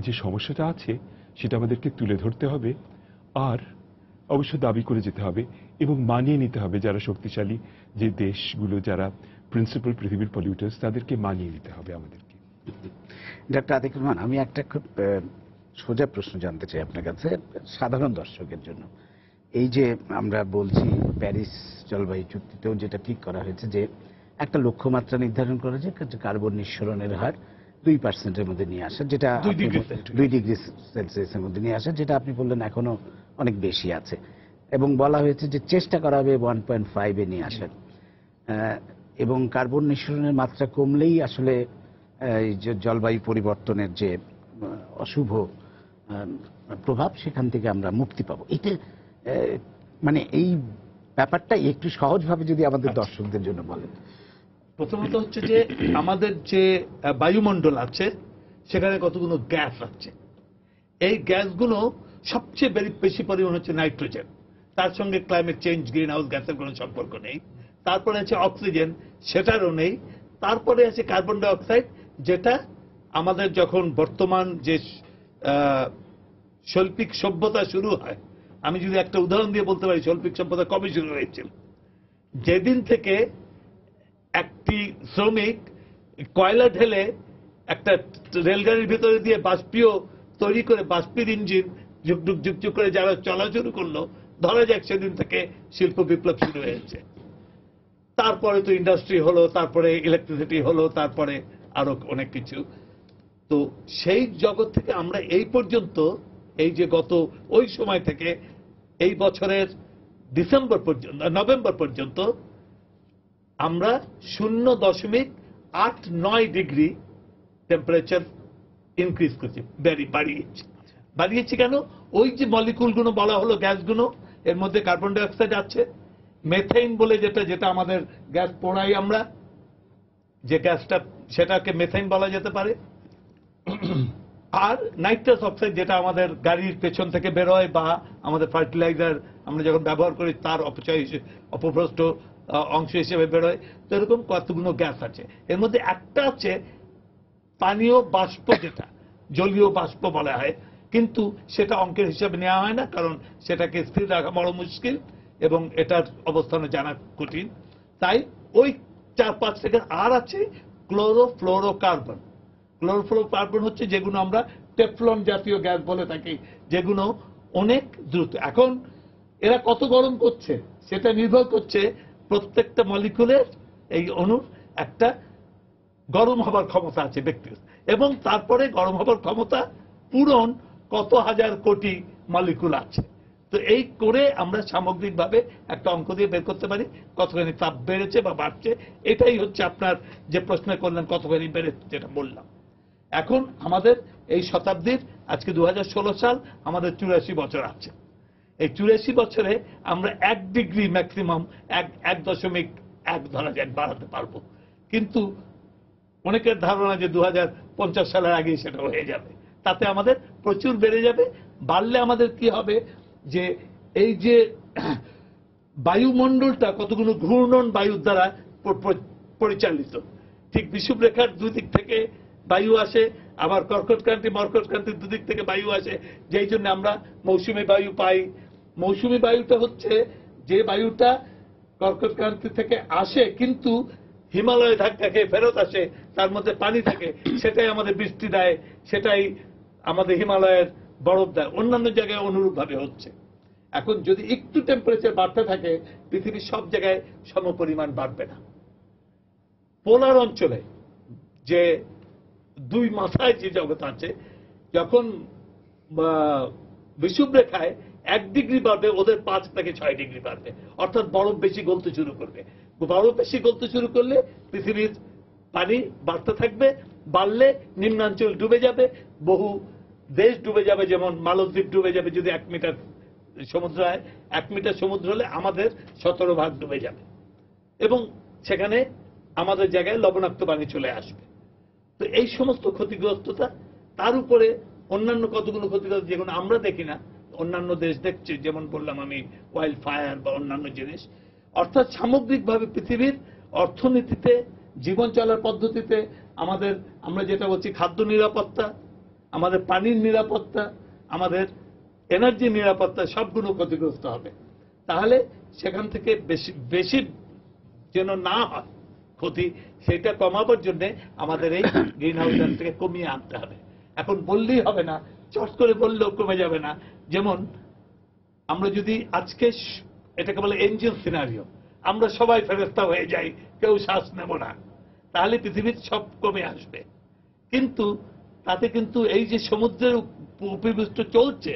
যে সমস্যাটা আছে সেটা আমাদেরকে তুলে ধরতে হবে, আর অবশ্য দাবি করে যেতে হবে এবং মানিয়ে নিতে হবে, যারা শক্তিশালী যে দেশগুলো, যারা প্রিন্সিপাল পৃথিবীর পলিউটার্স, তাদেরকে মানিয়ে নিতে হবে আমাদেরকে। ডক্টর আতিক রহমান, আমি একটা খুব সোজা প্রশ্ন জানতে চাই আপনার কাছে, সাধারণ দর্শকের জন্য। এই যে আমরা বলছি প্যারিস জলবায়ু চুক্তিতেও যেটা ঠিক করা হয়েছে যে একটা লক্ষ্যমাত্রা নির্ধারণ করা যায়, কার্বন নিঃসরণের হার 2% মধ্যে নিয়ে আসা, যেটা 2 ডিগ্রি সেলসিয়াসের মধ্যে নিয়ে আসা, যেটা আপনি বললেন এখনো অনেক বেশি আছে, এবং বলা হয়েছে যে চেষ্টা করা হবে 1.5 নিয়ে আসার, এবং কার্বন নিঃসরণের মাত্রা কমলেই আসলে এই যে জলবায়ু পরিবর্তনের যে অশুভ প্রভাব সেখান থেকে আমরা মুক্তি পাবো। এটা মানে এই ব্যাপারটা একটু সহজভাবে যদি আমাদের দর্শকদের জন্য বলেন। প্রথমত হচ্ছে যে আমাদের যে বায়ুমণ্ডল আছে সেখানে কতগুলো গ্যাস আছে, এই গ্যাসগুলো সবচেয়ে বেশি পরিমাণ হচ্ছে নাইট্রোজেন, তার সঙ্গে ক্লাইমেট চেঞ্জ গ্রিন হাউস গ্যাসের কোনো সম্পর্ক নেই। তারপরে আছে অক্সিজেন, সেটারও নেই। তারপরে আছে কার্বন ডাই অক্সাইড, যেটা আমাদের যখন বর্তমান যে শৈল্পিক সভ্যতা শুরু হয়, আমি যদি একটা উদাহরণ দিয়ে বলতে পারি শৈল্পিক সভ্যতা কবে শুরু হয়েছিল, যেদিন থেকে একটি শ্রমিক কয়লা ঢেলে একটা রেলগাড়ির ভিতরে দিয়ে বাষ্পীয় তৈরি করে বাষ্পীর ইঞ্জিন ঝুকঝুক ঝুকঝুক করে যারা চলা শুরু করলো, ধরা যাক সেদিন থেকে শিল্প বিপ্লব শুরু হয়েছে। তারপরে তো ইন্ডাস্ট্রি হলো, তারপরে ইলেকট্রিসিটি হলো, তারপরে আরো অনেক কিছু। তো সেই জগৎ থেকে আমরা এই পর্যন্ত, এই যে গত ওই সময় থেকে এই বছরের ডিসেম্বর পর্যন্ত, নভেম্বর পর্যন্ত আমরা 0.89 ডিগ্রি টেম্পারেচার ইনক্রিজ করছি, বাড়িয়েছি কেন? ওই যে মলিকুলগুলো বলা হলো, গ্যাসগুলো, এর মধ্যে কার্বন ডাই অক্সাইড আছে, মেথেইন বলে যেটা আমাদের গ্যাস পোড়াই আমরা, যে গ্যাসটা, সেটাকে মেথেইন বলা যেতে পারে, আর নাইট্রাস অক্সাইড যেটা আমাদের গাড়ির পেছন থেকে বেরোয় বা আমাদের ফার্টিলাইজার আমরা যখন ব্যবহার করি তার অপভ্রষ্ট অংশ হিসেবে বেরোয়। তো এরকম কতগুলো গ্যাস আছে। এর মধ্যে একটা আছে পানীয় বাষ্প, যেটা জলীয় বাষ্প বলা হয়, কিন্তু সেটা অঙ্কের হিসাবে নেওয়া হয় না, কারণ সেটাকে স্থির রাখা বড় মুশকিল এবং এটার অবস্থানও জানা কঠিন। তাই ওই 4-5 থেকে আর আছে ক্লোরোফ্লোরোকার্বন। ক্লোরোফ্লোরোকার্বন হচ্ছে যেগুলো আমরা টেফলন জাতীয় গ্যাস বলে থাকি, যেগুলো অনেক দ্রুত। এখন এরা কত গরম করছে সেটা নির্ভর করছে প্রত্যেকটা মলিকুলের, এই অণুর একটা গরম হবার ক্ষমতা আছে ব্যক্তির, এবং তারপরে গরম হবার ক্ষমতা পূরণ কত হাজার কোটি মলিকুল আছে। তো এই করে আমরা সামগ্রিকভাবে একটা অঙ্ক দিয়ে বের করতে পারি কতখানি তাপ বেড়েছে বা বাড়ছে। এটাই হচ্ছে আপনার যে প্রশ্ন করলেন কতখানি বেড়েছে, যেটা বললাম। এখন আমাদের এই শতাব্দীর, আজকে 2016 সাল, আমাদের 84 বছর আছে। এই 84 বছরে আমরা 1 ডিগ্রি ম্যাক্সিমাম 1.1 ধরা যাক বাড়াতে পারবো, কিন্তু অনেকের ধারণা যে 2050 সালের আগেই সেটা হয়ে যাবে। তাতে আমাদের প্রচুর বেড়ে যাবে। বাড়লে আমাদের কি হবে, যে এই যে বায়ুমণ্ডলটা কতগুলো ঘূর্ণন বায়ুর দ্বারা পরিচালিত, ঠিক বিষুবরেখার দুদিক থেকে বায়ু আসে, আবার কর্কটক্রান্তি মকরক্রান্তির দুদিক থেকে বায়ু আসে, যেই জন্য আমরা মৌসুমী বায়ু পাই। মৌসুমী বায়ুটা হচ্ছে যে বায়ুটা কর্কটক্রান্তি থেকে আসে কিন্তু হিমালয়ে ধাক্কা খেয়ে ফেরত আসে, তার মধ্যে পানি থাকে, সেটাই আমাদের বৃষ্টি দেয়, সেটাই আমাদের হিমালয়ের বরফ দেয়। অন্যান্য জায়গায় অনুরূপভাবে হচ্ছে। এখন যদি একটু টেম্পারেচার বাড়তে থাকে, পৃথিবীর সব জায়গায় সমপরিমাণ বাড়বে না। পোলার অঞ্চলে যে দুই মাথায় যে জগৎ আছে, যখন বিষুবরেখায় 1 ডিগ্রি বাড়বে, ওদের 5 থেকে 6 ডিগ্রি বাড়বে, অর্থাৎ বরফ বেশি গলতে শুরু করবে। বরফ বেশি গলতে শুরু করলে পৃথিবীর পানি বাড়তে থাকবে, বাড়লে নিম্নাঞ্চল ডুবে যাবে, বহু দেশ ডুবে যাবে, যেমন মালদ্বীপ ডুবে যাবে যদি 1 মিটার সমুদ্র হয়। 1 মিটার সমুদ্র হলে আমাদের 17 ভাগ ডুবে যাবে, এবং সেখানে আমাদের জায়গায় লবণাক্ত পানি চলে আসবে। তো এই সমস্ত ক্ষতিগ্রস্ততা, তার উপরে অন্যান্য কতগুলো ক্ষতিগ্রস্ত যেগুলো আমরা দেখি না, অন্যান্য দেশ দেখছে, যেমন বললাম আমি ওয়াইল্ড ফায়ার বা অন্যান্য জিনিস। অর্থাৎ সামগ্রিকভাবে পৃথিবীর অর্থনীতিতে, জীবন চলার পদ্ধতিতে, আমাদের, আমরা যেটা বলছি খাদ্য নিরাপত্তা, আমাদের পানির নিরাপত্তা, আমাদের এনার্জি নিরাপত্তা, সবগুলো ক্ষতিগ্রস্ত হবে। তাহলে সেখান থেকে বেশি যেন না হয় ক্ষতি, সেটা কমাবার জন্য আমাদের এই গ্রিন হাউস গ্যাস থেকে কমিয়ে আনতে হবে। এখন বললেই হবে না, চট করে বললেও কমে যাবে না। যেমন আমরা যদি আজকে, এটাকে বলে এঞ্জেল সিনারিও, আমরা সবাই ফেরেশতা হয়ে যাই, কেউ শ্বাস নেব না, তাহলে পৃথিবীর সব কমে আসবে। কিন্তু তাতে কিন্তু এই যে সমুদ্রের উপরিপৃষ্ঠ চলছে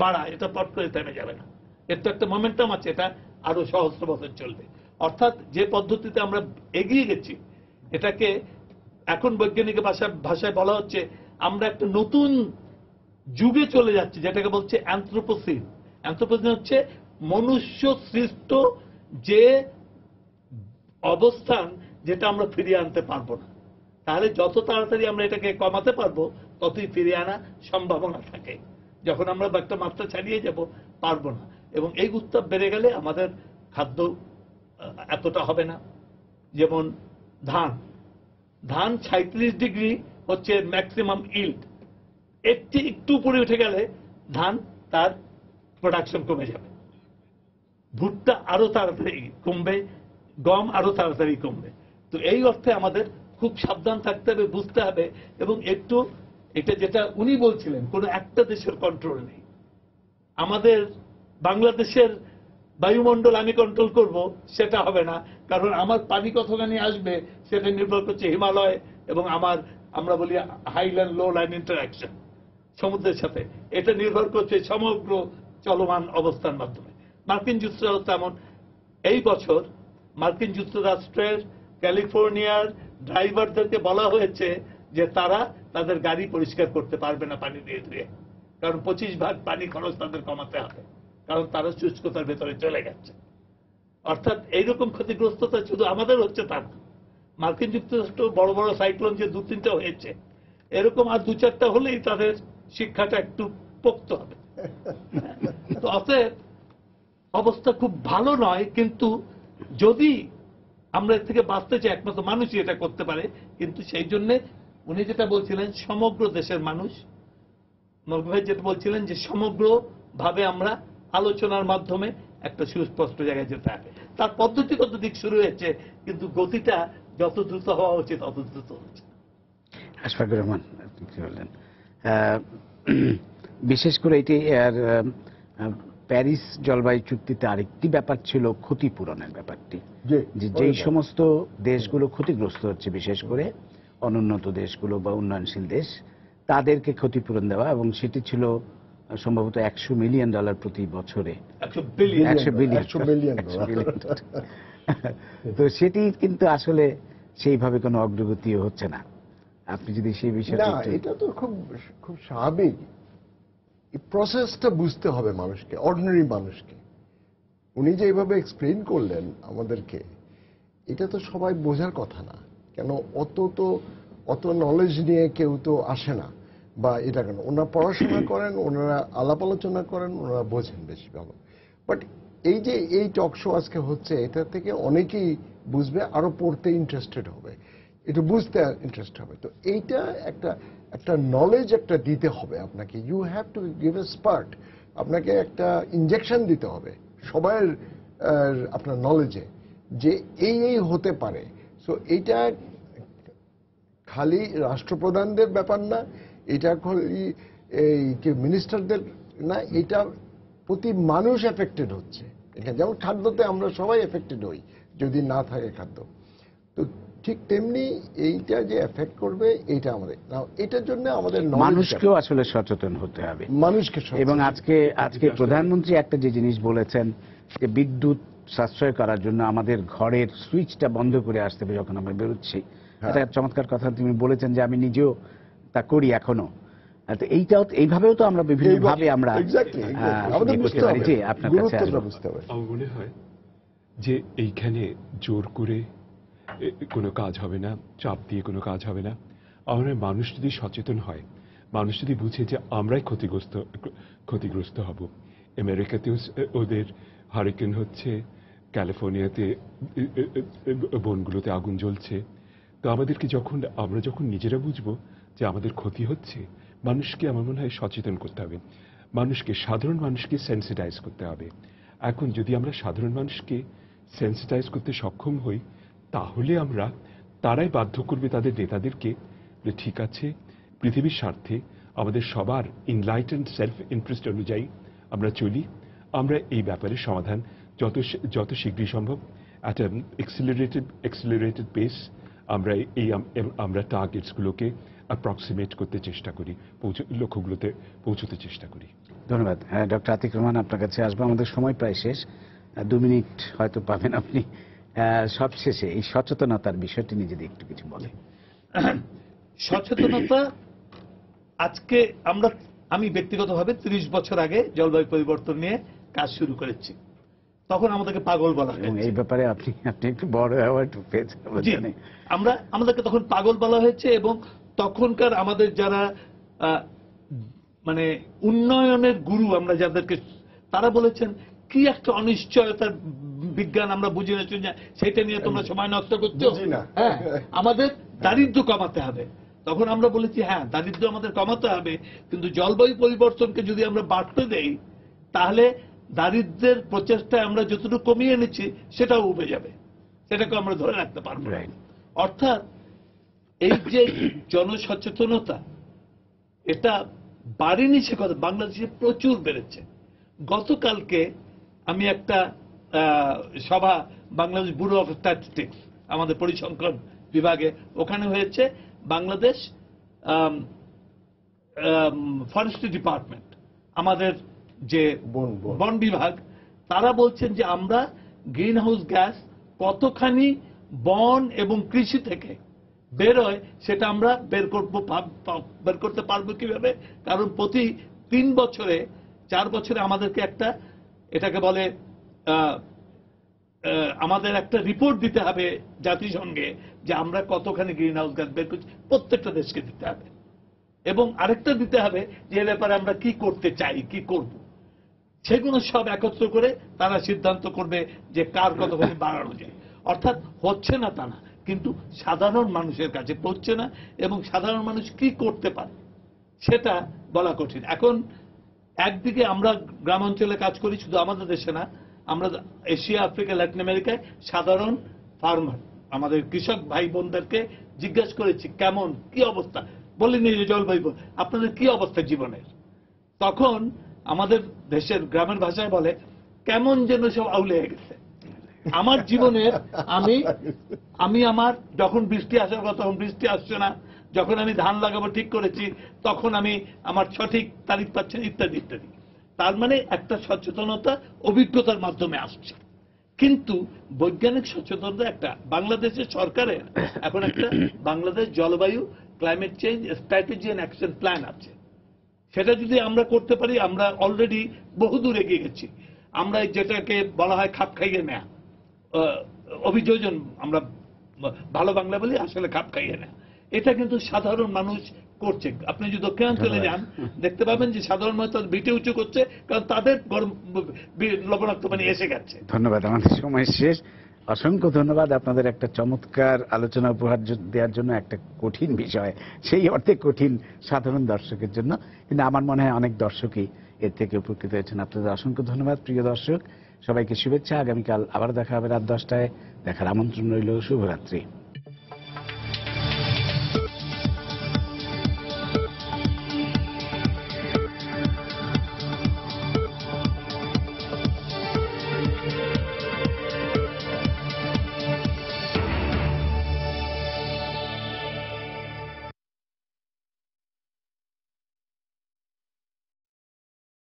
বাড়া, এটা পট করে থেমে যাবে না। এর তো একটা মোমেন্টাম আছে, এটা আরো সহস্র বছর চলবে। অর্থাৎ যে পদ্ধতিতে আমরা এগিয়ে গেছি, এটাকে এখন বৈজ্ঞানিক ভাষায় বলা হচ্ছে আমরা একটা নতুন যুগে চলে যাচ্ছি, যেটাকে বলছে অ্যানথ্রোপোসিন। অ্যানথ্রোপোসিন হচ্ছে মনুষ্য সৃষ্ট যে অবস্থান, যেটা আমরা ফিরিয়ে আনতে পারবো না। তাহলে যত তাড়াতাড়ি আমরা এটাকে কমাতে পারবো, ততই ফিরিয়ে আনা সম্ভাবনা থাকে। যখন আমরা একটা মাত্রা ছাড়িয়ে যাব, পারবো না। এবং এই উত্তাপ বেড়ে গেলে আমাদের খাদ্য এতটা হবে না। যেমন ধান 36 ডিগ্রি হচ্ছে ম্যাক্সিমাম ইল্ড। একটু উপরে উঠে গেলে ধান তার প্রোডাকশন কমে যাবে, ভুট্টা আরো তাড়াতাড়ি কমবে, গম আরো তাড়াতাড়ি কমবে। তো এই অর্থে আমাদের খুব সাবধান থাকতে হবে, বুঝতে হবে। এবং একটু এটা যেটা উনি বলছিলেন, কোনো একটা দেশের কন্ট্রোল নেই। আমাদের বাংলাদেশের বায়ুমণ্ডল আমি কন্ট্রোল করব সেটা হবে না, কারণ আমার পানি কতখানি আসবে সেটা নির্ভর করছে হিমালয় এবং আমরা বলি হাইল্যান্ড লো লাইন ইন্টারাকশন সমুদ্রের সাথে। এটা নির্ভর করছে সমগ্র চলমান অবস্থার মাধ্যমে। মার্কিন যুক্তরাষ্ট্র তেমন। এই বছর মার্কিন যুক্তরাষ্ট্রের ক্যালিফোর্নিয়ার ড্রাইভারদেরকে বলা হয়েছে যে তারা তাদের গাড়ি পরিষ্কার করতে পারবে না পানি দিয়ে ধুয়ে, কারণ 25 ভাগ পানি খরচ তাদের কমাতে হবে, কারণ তারা শুষ্কতার ভেতরে চলে গেছে। অর্থাৎ এইরকম ক্ষতিগ্রস্ততা শুধু আমাদের হচ্ছে তা না, মার্কিন যুক্তরাষ্ট্র বড় বড় সাইক্লোন যে 2-3টা হয়েছে, এরকম আর 2-4টা হলেই তাদের শিক্ষাটা একটু পোক্ত হবে। তো অতএব অবস্থা খুব ভালো নয়, কিন্তু যদি আমরা এর থেকে বাঁচতে চাই একমাত্র মানুষই এটা করতে পারে। কিন্তু সেই জন্য উনি যেটা বলছিলেন সমগ্র দেশের মানুষ, নবী ভাই যেটা বলছিলেন যে সমগ্র ভাবে আমরা আলোচনার মাধ্যমে একটা সুস্পষ্ট জায়গায় যেতে হবে। তার পদ্ধতিগত দিক শুরু হয়েছে, কিন্তু গতিটা যত দ্রুত হওয়া উচিত তত দ্রুত হচ্ছে। আশফাকুর রহমান, আপনি কি বললেন? বিশেষ করে এটি প্যারিস জলবায়ু চুক্তিতে আরেকটি ব্যাপার ছিল ক্ষতিপূরণের ব্যাপারটি, যে যেই সমস্ত দেশগুলো ক্ষতিগ্রস্ত হচ্ছে, বিশেষ করে অনুন্নত দেশগুলো বা উন্নয়নশীল দেশ, তাদেরকে ক্ষতিপূরণ দেওয়া, এবং সেটি ছিল সম্ভবত $100 মিলিয়ন প্রতি বছরে। 100 বিলিয়ন। তো সেটি কিন্তু আসলে সেইভাবে কোনো অগ্রগতিও হচ্ছে না। আপনি যদি সেই বিষয়টা না, এটা তো খুব খুব স্বাভাবিক। এই প্রসেসটা বুঝতে হবে মানুষকে, অর্ডিনারি মানুষকে। উনি যে এইভাবে এক্সপ্লেইন করলেন আমাদেরকে, এটা তো সবাই বোঝার কথা না। কেন অত নলেজ নিয়ে কেউ তো আসে না, বা এটা কেন ওনারা পড়াশোনা করেন, ওনারা আলাপ আলোচনা করেন, ওনারা বোঝেন বেশি ভালো। বাট এই যে এই টক শো আজকে হচ্ছে, এটা থেকে অনেকেই বুঝবে, আরো পড়তে ইন্টারেস্টেড হবে, এটা বুঝতে ইন্টারেস্ট হবে। তো এইটা একটা নলেজ একটা দিতে হবে আপনাকে। You have to give a spurt, আপনাকে একটা ইনজেকশন দিতে হবে সবার আপনার নলেজে, যে এই হতে পারে। সো এইটা খালি রাষ্ট্রপ্রধানদের ব্যাপার না, এটা খালি এই যে মিনিস্টারদের না, এটা প্রতি মানুষ এফেক্টেড হচ্ছে। এখানে যেমন খাদ্যতে আমরা সবাই এফেক্টেড হই যদি না থাকে খাদ্য, তো ঠিক তেমনি এইটা যে এফেক্ট করবে এইটা আমাদের না, এটার জন্য আমাদের মানুষকেও আসলে সচেতন হতে হবে, মানুষকে। এবং আজকে প্রধানমন্ত্রী একটা যে জিনিস বলেছেন, যে বিদ্যুৎ সাশ্রয় করার জন্য আমাদের ঘরের সুইচটা বন্ধ করে আসতে হবে যখন আমরা বেরোচ্ছি। এটা চমৎকার কথা তুমি বলেছেন, যে আমি নিজেও তা করি এখনো। তো এইটাও এইভাবেও তো আমরা বিভিন্ন ভাবে আমরা বুঝতে পারি। যে আপনার কাছে আমার মনে হয় যে এইখানে জোর করে কোনো কাজ হবে না, চাপ দিয়ে কোনো কাজ হবে না। আমার মানুষ যদি সচেতন হয়, মানুষ যদি বুঝে যে আমরাই ক্ষতিগ্রস্ত হব। আমেরিকাতেও ওদের হারিকেন হচ্ছে, ক্যালিফোর্নিয়াতে বনগুলোতে আগুন জ্বলছে। তো আমাদেরকে আমরা যখন নিজেরা বুঝবো যে আমাদের ক্ষতি হচ্ছে, মানুষকে আমার মনে হয় সচেতন করতে হবে, সাধারণ মানুষকে সেন্সিটাইজ করতে হবে। এখন যদি আমরা সাধারণ মানুষকে সেন্সিটাইজ করতে সক্ষম হই, তাহলে তারাই বাধ্য করবে তাদের নেতাদেরকে যে ঠিক আছে, পৃথিবীর স্বার্থে আমাদের সবার ইনলাইটেন্ড সেলফ ইন্টারেস্ট অনুযায়ী আমরা চলি, আমরা এই ব্যাপারে সমাধান যত শীঘ্রই সম্ভব at an accelerated pace আমরা টার্গেটসগুলোকে অ্যাপ্রক্সিমেট করতে চেষ্টা করি, লক্ষ্যগুলোতে পৌঁছতে চেষ্টা করি। ধন্যবাদ। ডক্টর আতিক রহমান, আপনার কাছে আসবো। আমাদের সময় প্রায় শেষ, 2 মিনিট হয়তো পাবেন আপনি। সবশেষে এই সচেতনতার বিষয়টি নিয়ে যদি একটু কিছু বলেন। সচেতনতা আজকে আমি ব্যক্তিগতভাবে 30 বছর আগে জলবায়ু পরিবর্তন নিয়ে কাজ শুরু করেছি। তখন আমাদেরকে পাগল বলা হয়েছে। এই ব্যাপারে আপনি একটু বড় অ্যাওয়ার্ড পেয়েছেন। আমাদেরকে তখন পাগল বলা হয়েছে, এবং তখনকার আমাদের যারা মানে উন্নয়নের গুরু আমরা যাদেরকে, তারা বলেছেন কি একটা অনিশ্চয়তার বিজ্ঞান, আমরা বুঝি না, সেটা নিয়ে তোমরা সময় নষ্ট করছো। হ্যাঁ, আমাদের দারিদ্র্য কমাতে হবে। তখন আমরা বলেছি হ্যাঁ দারিদ্র্য আমাদের কমাতে হবে, কিন্তু জলবায়ু পরিবর্তনকে যদি আমরা বাড়তে দেই তাহলে দারিদ্র্যের প্রচেষ্টায় আমরা যতটুকু কমিয়ে এনেছি সেটাও উবে যাবে, সেটাকে আমরা ধরে রাখতে পারবো না। অর্থাৎ এই যে জনসচেতনতা এটা বাড়েনি সে কথা, বাংলাদেশে প্রচুর বেড়েছে। গতকালকে আমি একটা সভা বাংলাদেশ ব্যুরো অফ স্ট্যাটিস্টিক্স আমাদের পরিসংখ্যান বিভাগে ওখানে হয়েছে, বাংলাদেশ ফরেস্ট্রি ডিপার্টমেন্ট আমাদের যে বন বিভাগ তারা বলছেন যে আমরা গ্রিন হাউস গ্যাস কতখানি বন এবং কৃষি থেকে বেরোয় সেটা আমরা বের করতে পারবো কিভাবে, কারণ প্রতি 3 বছরে 4 বছরে আমাদেরকে একটা এটাকে বলে আমাদের একটা রিপোর্ট দিতে হবে জাতিসংঘে যে আমরা কতখানি গ্রিন হাউস গ্যাস বের করছি, প্রত্যেকটা দেশকে দিতে হবে। এবং আরেকটা দিতে হবে যে এ ব্যাপারে আমরা কি করতে চাই, কি করব, সেগুলো সব একত্র করে তারা সিদ্ধান্ত করবে যে কার কতখানি বাড়ানো যায়। অর্থাৎ হচ্ছে না তা না, কিন্তু সাধারণ মানুষের কাছে পৌঁছছে না, এবং সাধারণ মানুষ কি করতে পারে সেটা বলা কঠিন। এখন একদিকে আমরা গ্রামাঞ্চলে কাজ করি, শুধু আমাদের দেশে না, আমরা এশিয়া, আফ্রিকা, ল্যাটিন আমেরিকায় সাধারণ ফার্মার আমাদের কৃষক ভাই বোনদেরকে জিজ্ঞেস করেছি কেমন কি অবস্থা, বলিনি যে জলবায়ু আপনাদের কি অবস্থা জীবনের, তখন আমাদের দেশের গ্রামের ভাষায় বলে কেমন যেন সব আউলে হয়ে গেছে। আমার জীবনের আমি আমার যখন বৃষ্টি আসার কথা তখন বৃষ্টি আসছে না, যখন আমি ধান লাগাবো ঠিক করেছি তখন আমি আমার সঠিক তারিখ পাচ্ছি ইত্যাদি ইত্যাদি। তার মানে একটা সচেতনতা অভিজ্ঞতার মাধ্যমে আসছে, কিন্তু বৈজ্ঞানিক সচেতনতা একটা বাংলাদেশের সরকারের এখন একটা বাংলাদেশ জলবায়ু climate change strategy and action plan আছে। সেটা যদি আমরা করতে পারি আমরা অলরেডি বহুদূর এগিয়ে গেছি। আমরা যেটাকে বলা হয় খাপ খাইয়ে নেয়া, অভিযোজন আমরা ভালো বাংলা বলি, আসলে খাপ খাইয়ে নেয়া, এটা কিন্তু সাধারণ মানুষ করছে। আপনি যদি দক্ষিণাঞ্চলে যান দেখতে পাবেন যে সাধারণ মানুষ তাদের ভিটে উঁচু করছে, কারণ তাদের গরম লবণাক্ত পানি এসে গেছে। ধন্যবাদ, আমাদের সময় শেষ। অসংখ্য ধন্যবাদ আপনাদের একটা চমৎকার আলোচনা উপহার দেওয়ার জন্য। একটা কঠিন বিষয়, সেই অর্থে কঠিন সাধারণ দর্শকের জন্য, কিন্তু আমার মনে হয় অনেক দর্শকই এর থেকে উপকৃত হয়েছেন। আপনাদের অসংখ্য ধন্যবাদ। প্রিয় দর্শক, সবাইকে শুভেচ্ছা। আগামীকাল আবার দেখা হবে রাত 10টায়। দেখার আমন্ত্রণ রইল। শুভরাত্রি।